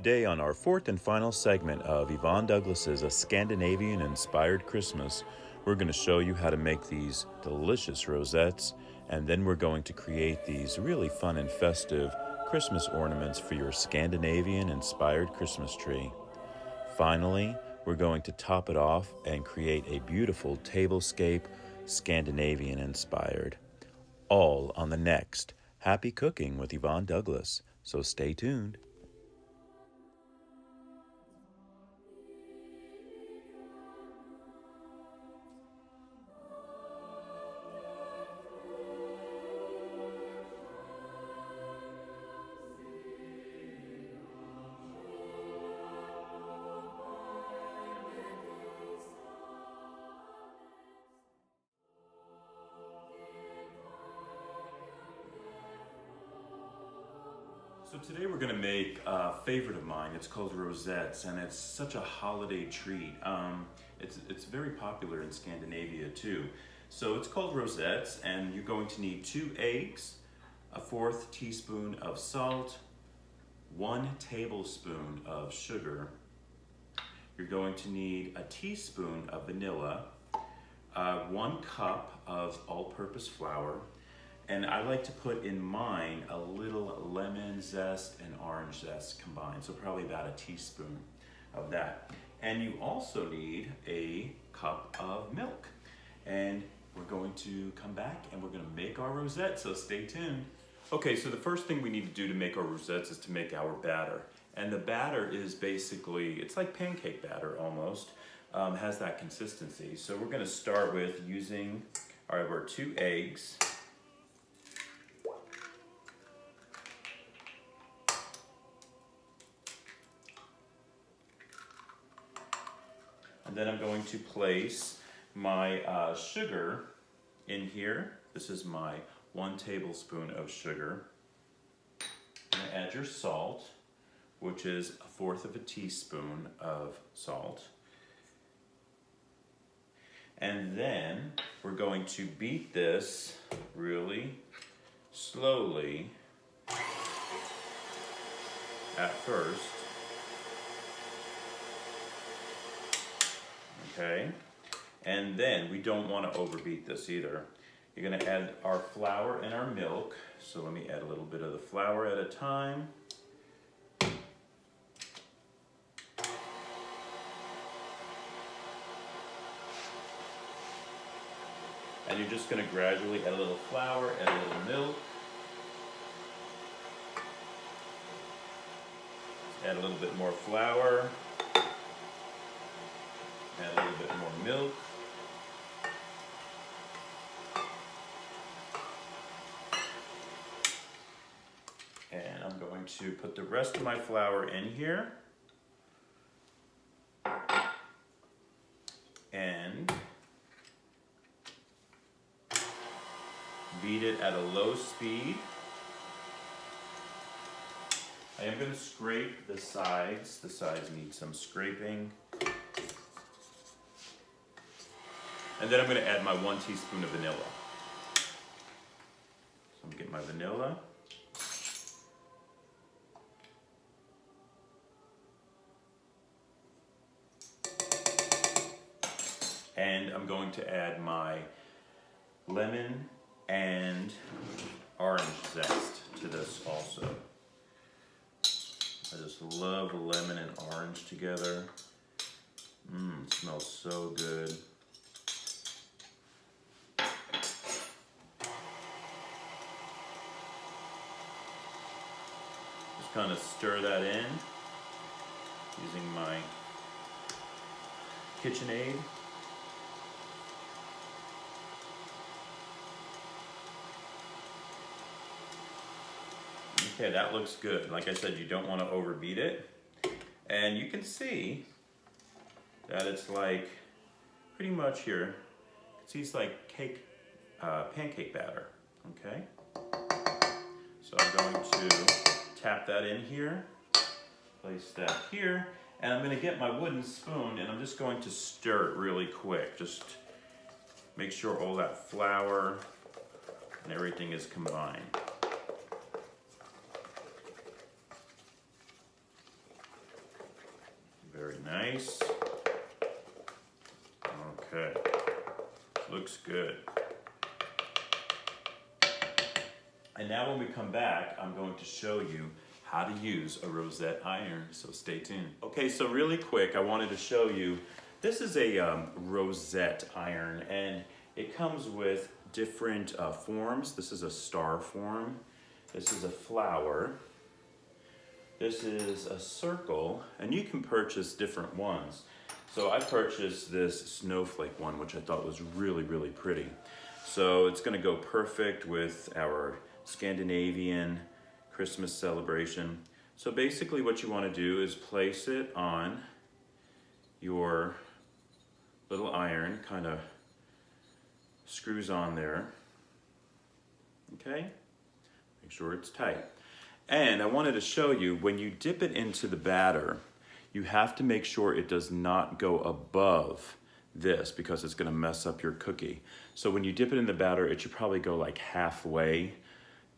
Today on our fourth and final segment of Yvonne Douglas's A Scandinavian Inspired Christmas, we're going to show you how to make these delicious rosettes, and then we're going to create these really fun and festive Christmas ornaments for your Scandinavian inspired Christmas tree. Finally, we're going to top it off and create a beautiful tablescape, Scandinavian inspired. All on the next Happy Cooking with Yvonne Douglas, so stay tuned. So today we're going to make a favorite of mine. It's called Rosettes, and it's such a holiday treat. It's very popular in Scandinavia too. So it's called Rosettes, and you're going to need 2 eggs, a 1/4 teaspoon of salt, 1 tablespoon of sugar. You're going to need a teaspoon of vanilla, 1 cup of all-purpose flour, and I like to put in mine a little lemon zest and orange zest combined, so probably about a teaspoon of that. And you also need a cup of milk. And we're going to come back and we're going to make our rosettes, so stay tuned. Okay, so the first thing we need to do to make our rosettes is to make our batter. And the batter is basically, it's like pancake batter almost, has that consistency. So we're going to start with using our 2 eggs. And then I'm going to place my sugar in here. This is my 1 tablespoon of sugar. I'm going to add your salt, which is a 1/4 of a teaspoon of salt. And then we're going to beat this really slowly at first. Okay, and then we don't want to overbeat this either. You're going to add our flour and our milk. So let me add a little bit of the flour at a time. And you're just going to gradually add a little flour, add a little milk. Add a little bit more flour. Add a little bit more milk. And I'm going to put the rest of my flour in here. And beat it at a low speed. I am going to scrape the sides. The sides need some scraping. And then I'm going to add my 1 teaspoon of vanilla. So I'm going to get my vanilla. And I'm going to add my lemon and orange zest to this also. I just love lemon and orange together. It smells so good. Kind of stir that in using my KitchenAid. Okay, that looks good. Like I said, you don't want to overbeat it. And you can see that it's like pretty much here. See, it's like pancake batter, okay? So I'm going to tap that in here, place that here, and I'm going to get my wooden spoon and I'm just going to stir it really quick. Just make sure all that flour and everything is combined. Very nice. Okay, looks good. And now when we come back, I'm going to show you how to use a rosette iron, so stay tuned. Okay, so really quick, I wanted to show you, this is a rosette iron, and it comes with different forms. This is a star form. This is a flower. This is a circle, and you can purchase different ones. So I purchased this snowflake one, which I thought was really, really pretty. So it's gonna go perfect with our Scandinavian Christmas celebration. So basically what you wanna do is place it on your little iron, kind of screws on there, okay? Make sure it's tight. And I wanted to show you, when you dip it into the batter, you have to make sure it does not go above this because it's gonna mess up your cookie. So when you dip it in the batter, it should probably go like halfway.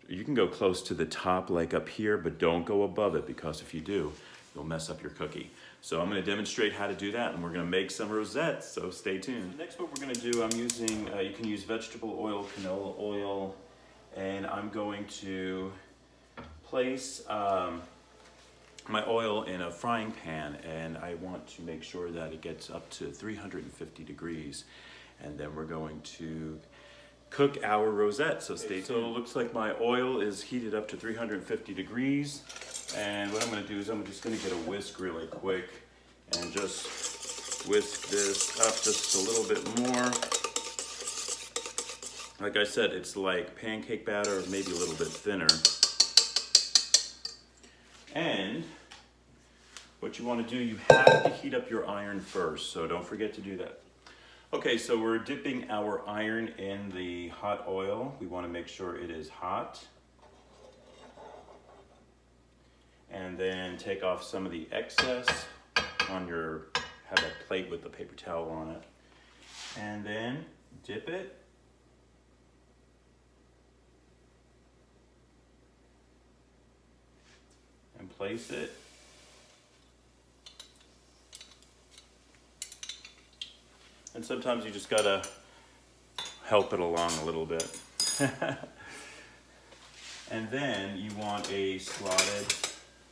You can go close to the top, like up here, but don't go above it because if you do, you'll mess up your cookie. So I'm gonna demonstrate how to do that, and we're gonna make some rosettes, so stay tuned. So next what we're gonna do, I'm using, you can use vegetable oil, canola oil, and I'm going to place my oil in a frying pan, and I want to make sure that it gets up to 350 degrees. And then we're going to cook our rosette, so stay tuned. So it looks like my oil is heated up to 350 degrees. And what I'm gonna do is I'm just gonna get a whisk really quick and just whisk this up just a little bit more. Like I said, it's like pancake batter, maybe a little bit thinner. And what you want to do, you have to heat up your iron first, so don't forget to do that. Okay, so we're dipping our iron in the hot oil. We want to make sure it is hot. And then take off some of the excess on your, have a plate with the paper towel on it. And then dip it. And place it. And sometimes you just gotta help it along a little bit. And then you want a slotted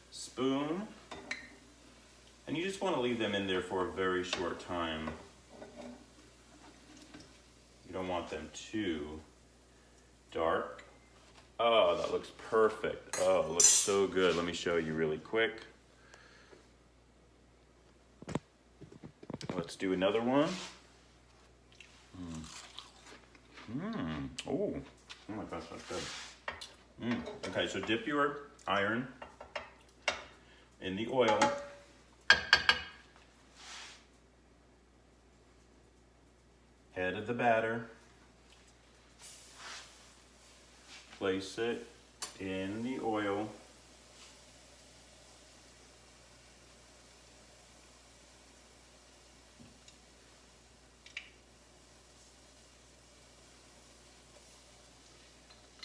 spoon. And you just want to leave them in there for a very short time. You don't want them too dark. Oh, that looks perfect. Oh, it looks so good. Let me show you really quick. Let's do another one. Oh my gosh, that's good. Okay, so dip your iron in the oil. Add the batter. Place it in the oil.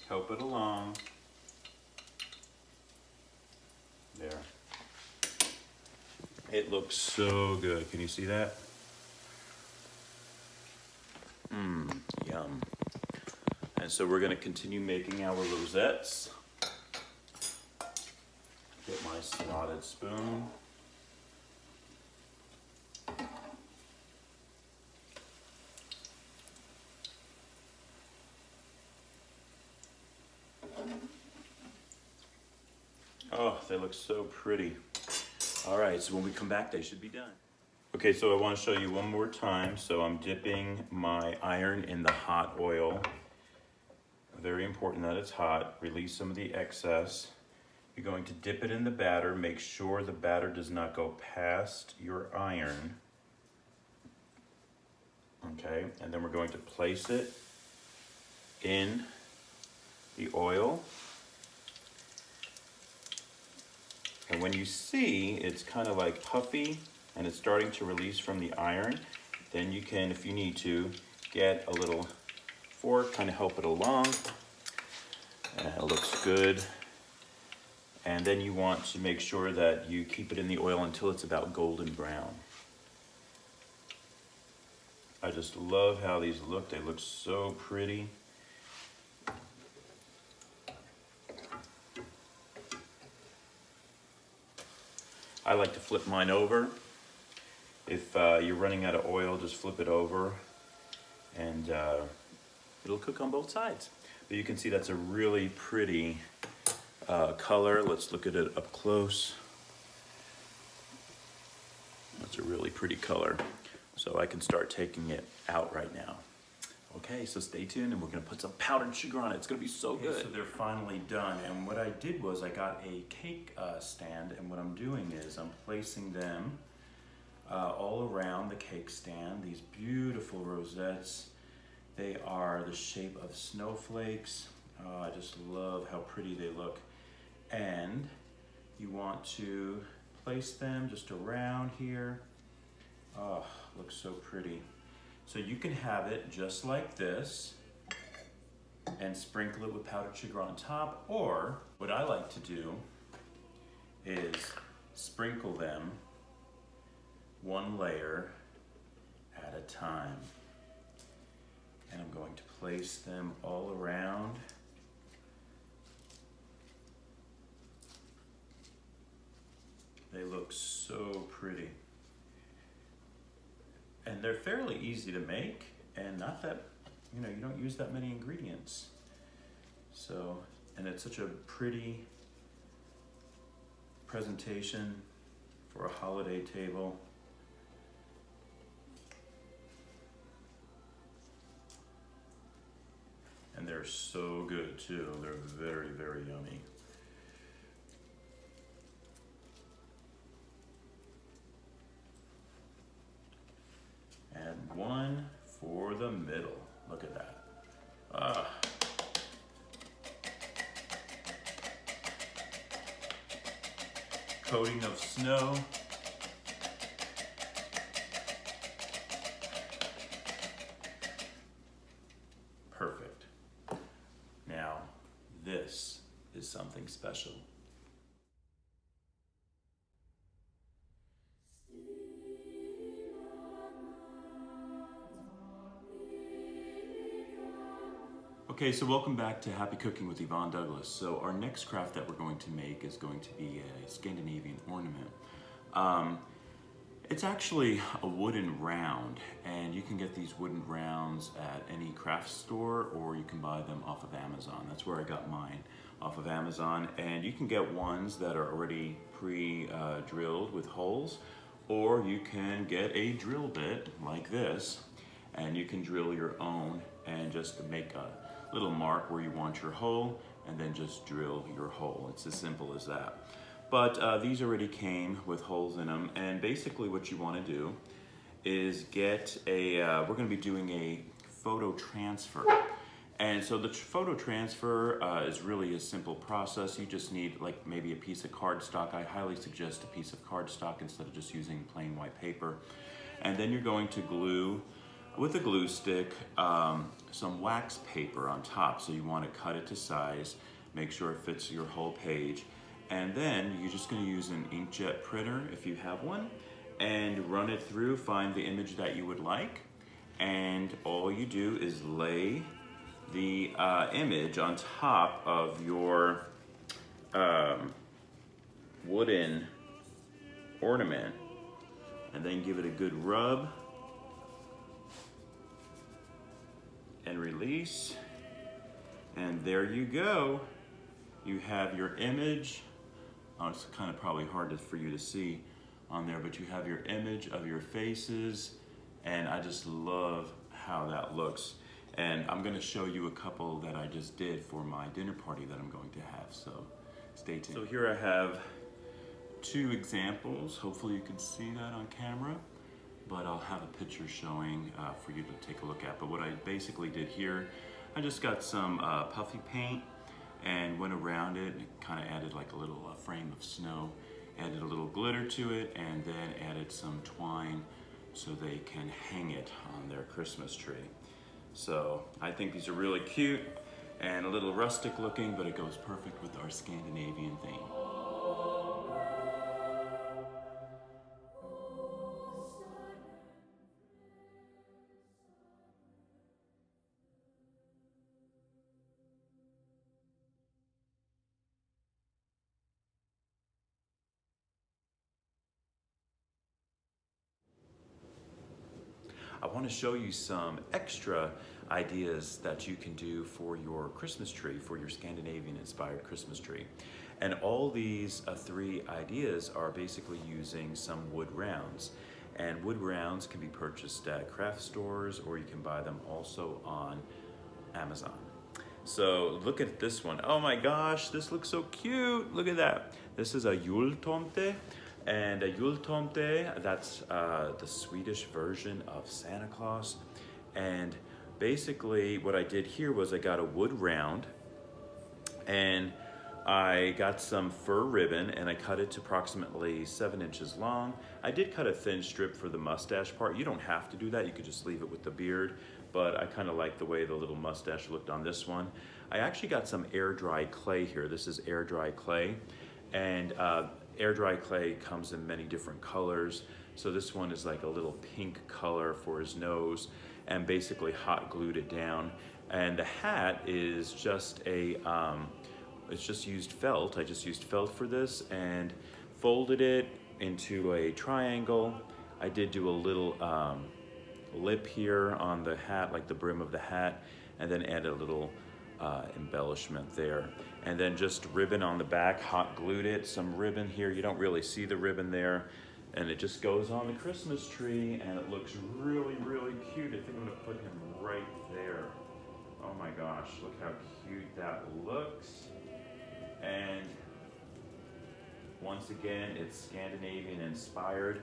Help it along. There. It looks so good. Can you see that? Yum. And so we're going to continue making our rosettes. Get my slotted spoon. Oh, they look so pretty. All right, so when we come back, they should be done. Okay, so I want to show you one more time. So I'm dipping my iron in the hot oil. Very important that it's hot. Release some of the excess. You're going to dip it in the batter. Make sure the batter does not go past your iron. Okay, and then we're going to place it in the oil. And when you see it's kind of like puffy and it's starting to release from the iron, then you can, if you need to, get a little fork, kind of help it along. And it looks good. And then you want to make sure that you keep it in the oil until it's about golden brown. I just love how these look. They look so pretty. I like to flip mine over. If you're running out of oil, just flip it over and it'll cook on both sides. But you can see that's a really pretty color. Let's look at it up close. That's a really pretty color. So I can start taking it out right now. Okay, so stay tuned and we're gonna put some powdered sugar on it. It's gonna be so good. So they're finally done. And what I did was I got a cake stand, and what I'm doing is I'm placing them all around the cake stand. These beautiful rosettes. They are the shape of snowflakes. I just love how pretty they look. And you want to place them just around here. Oh, looks so pretty. So you can have it just like this and sprinkle it with powdered sugar on top, or what I like to do is sprinkle them one layer at a time. And I'm going to place them all around. They look so pretty. And they're fairly easy to make, and not that, you don't use that many ingredients. So, and it's such a pretty presentation for a holiday table. And they're so good too. They're very, very yummy. And one for the middle. Look at that. Ah. Coating of snow. Perfect. Now, this is something special. Okay, so welcome back to Happy Cooking with Yvonne Douglas. So our next craft that we're going to make is going to be a Scandinavian ornament. It's actually a wooden round, and you can get these wooden rounds at any craft store, or you can buy them off of Amazon. That's where I got mine, off of Amazon. And you can get ones that are already pre-drilled with holes, or you can get a drill bit like this, and you can drill your own and just make a little mark where you want your hole, and then just drill your hole. It's as simple as that. But these already came with holes in them, and basically what you want to do is get a, we're going to be doing a photo transfer. And so the photo transfer is really a simple process. You just need like maybe a piece of cardstock. I highly suggest a piece of cardstock instead of just using plain white paper. And then you're going to glue, with a glue stick, some wax paper on top. So you want to cut it to size, make sure it fits your whole page. And then you're just going to use an inkjet printer if you have one, and run it through, find the image that you would like, and all you do is lay the image on top of your wooden ornament, and then give it a good rub and release, and there you go. You have your image. Oh, it's kind of probably hard for you to see on there, but you have your image of your faces, and I just love how that looks. And I'm going to show you a couple that I just did for my dinner party that I'm going to have, so stay tuned. So here I have two examples. Hopefully you can see that on camera, but I'll have a picture showing for you to take a look at. But what I basically did here, I just got some puffy paint and went around it and kind of added like a little frame of snow, added a little glitter to it, and then added some twine so they can hang it on their Christmas tree. So I think these are really cute and a little rustic looking, but it goes perfect with our Scandinavian theme. I want to show you some extra ideas that you can do for your Christmas tree, for your Scandinavian inspired Christmas tree. And all these 3 ideas are basically using some wood rounds. And wood rounds can be purchased at craft stores, or you can buy them also on Amazon. So look at this one. Oh my gosh, this looks so cute. Look at that. This is a jultomte. And a jultomte, that's the Swedish version of Santa Claus. And basically what I did here was I got a wood round, and I got some fur ribbon and I cut it to approximately 7 inches long. I did cut a thin strip for the mustache part. You don't have to do that, you could just leave it with the beard, but I kind of like the way the little mustache looked on this one. I actually got some air dry clay here. This is air dry clay, and air dry clay comes in many different colors. So this one is like a little pink color for his nose, and basically hot glued it down. And the hat is just a, it's just used felt. I just used felt for this and folded it into a triangle. I did do a little lip here on the hat, like the brim of the hat, and then add a little embellishment there. And then just ribbon on the back, hot glued it, some ribbon here. You don't really see the ribbon there. And it just goes on the Christmas tree, and it looks really, really cute. I think I'm gonna put him right there. Oh my gosh, look how cute that looks. And once again, it's Scandinavian inspired,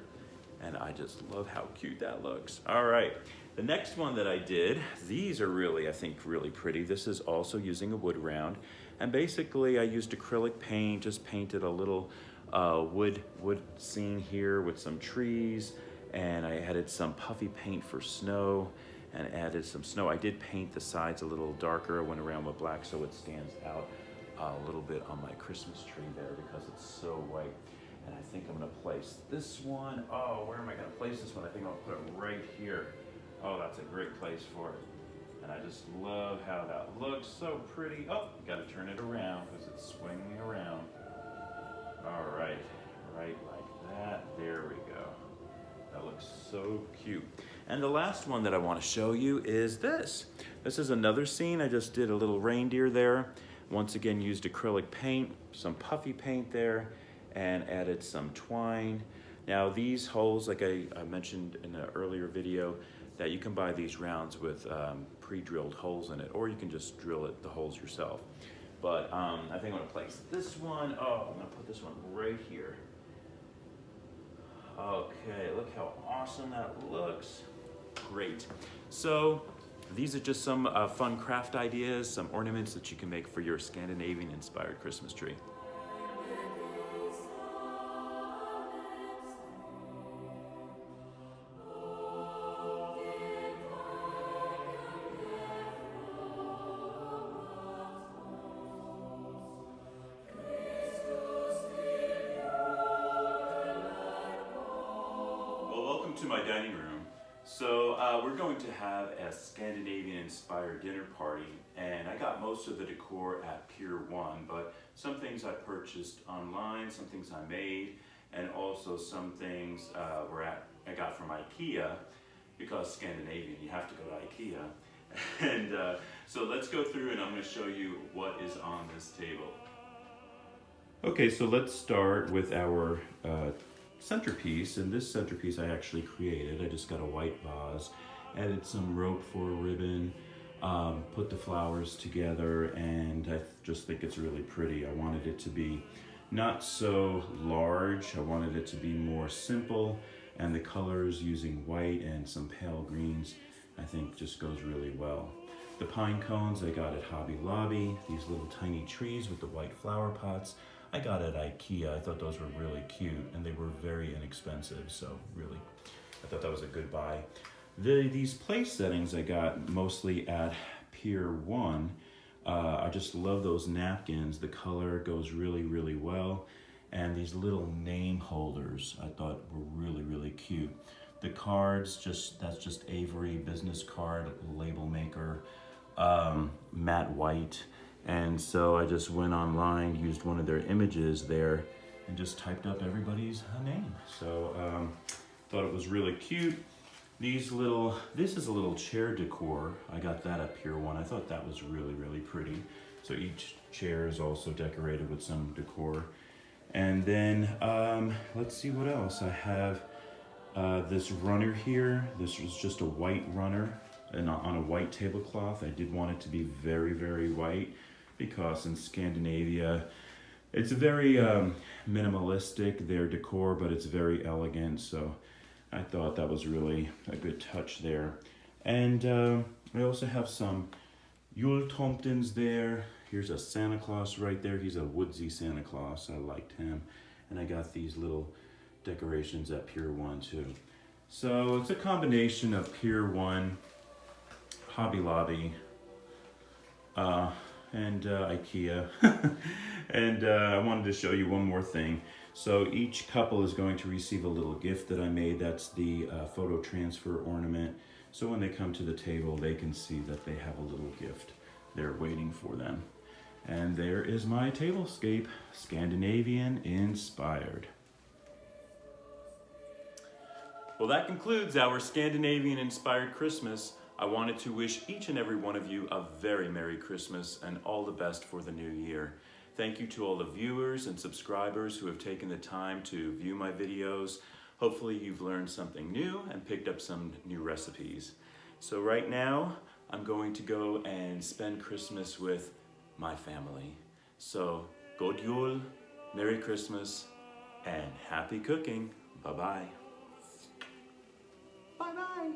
and I just love how cute that looks. All right, the next one that I did, these are really, I think, really pretty. This is also using a wood round, and basically I used acrylic paint, just painted a little wood scene here with some trees, and I added some puffy paint for snow and added some snow. I did paint the sides a little darker. I went around with black so it stands out a little bit on my Christmas tree there because it's so white. And I think I'm gonna place this one. Oh, where am I gonna place this one? I think I'll put it right here. Oh, that's a great place for it. And I just love how that looks, so pretty. Oh, gotta turn it around because it's swinging around. All right, right like that. There we go. That looks so cute. And the last one that I want to show you is this. This is another scene. I just did a little reindeer there. Once again, used acrylic paint, some puffy paint there, and added some twine. Now these holes, like I mentioned in an earlier video, that you can buy these rounds with pre-drilled holes in it, or you can just drill the holes yourself. But I think I'm gonna place this one. Oh, I'm gonna put this one right here. Okay, look how awesome that looks. Great. So these are just some fun craft ideas, some ornaments that you can make for your Scandinavian inspired Christmas tree. To my dining room. So we're going to have a Scandinavian inspired dinner party, and I got most of the decor at Pier 1, but some things I purchased online, some things I made, and also some things I got from IKEA, because Scandinavian, you have to go to IKEA. And so let's go through and I'm going to show you what is on this table. Okay, so let's start with our centerpiece, and this centerpiece I actually created. I just got a white vase, added some rope for a ribbon, put the flowers together, and I just think it's really pretty. I wanted it to be not so large, I wanted it to be more simple, and the colors using white and some pale greens I think just goes really well. The pine cones I got at Hobby Lobby, these little tiny trees with the white flower pots I got at IKEA. I thought those were really cute, and they were very inexpensive, so really, I thought that was a good buy. These place settings I got mostly at Pier 1. I just love those napkins. The color goes really, really well. And these little name holders I thought were really, really cute. The cards, that's just Avery business card label maker, matte white. And so I just went online, used one of their images there, and just typed up everybody's name. So thought it was really cute. This is a little chair decor. I got that at Pier 1. I thought that was really, really pretty. So each chair is also decorated with some decor. And then, let's see what else. I have this runner here. This was just a white runner and on a white tablecloth. I did want it to be very, very white because in Scandinavia, it's very minimalistic, their decor, but it's very elegant. So I thought that was really a good touch there. And I also have some Jultomtens there. Here's a Santa Claus right there. He's a woodsy Santa Claus. I liked him. And I got these little decorations at Pier 1 too. So it's a combination of Pier 1, Hobby Lobby, and IKEA. And I wanted to show you one more thing. So each couple is going to receive a little gift that I made. That's the photo transfer ornament. So when they come to the table, they can see that they have a little gift there waiting for them. And there is my tablescape, Scandinavian inspired. Well, that concludes our Scandinavian inspired Christmas. I wanted to wish each and every one of you a very Merry Christmas and all the best for the new year. Thank you to all the viewers and subscribers who have taken the time to view my videos. Hopefully you've learned something new and picked up some new recipes. So right now, I'm going to go and spend Christmas with my family. So, God Jul, Merry Christmas, and happy cooking. Bye-bye. Bye-bye.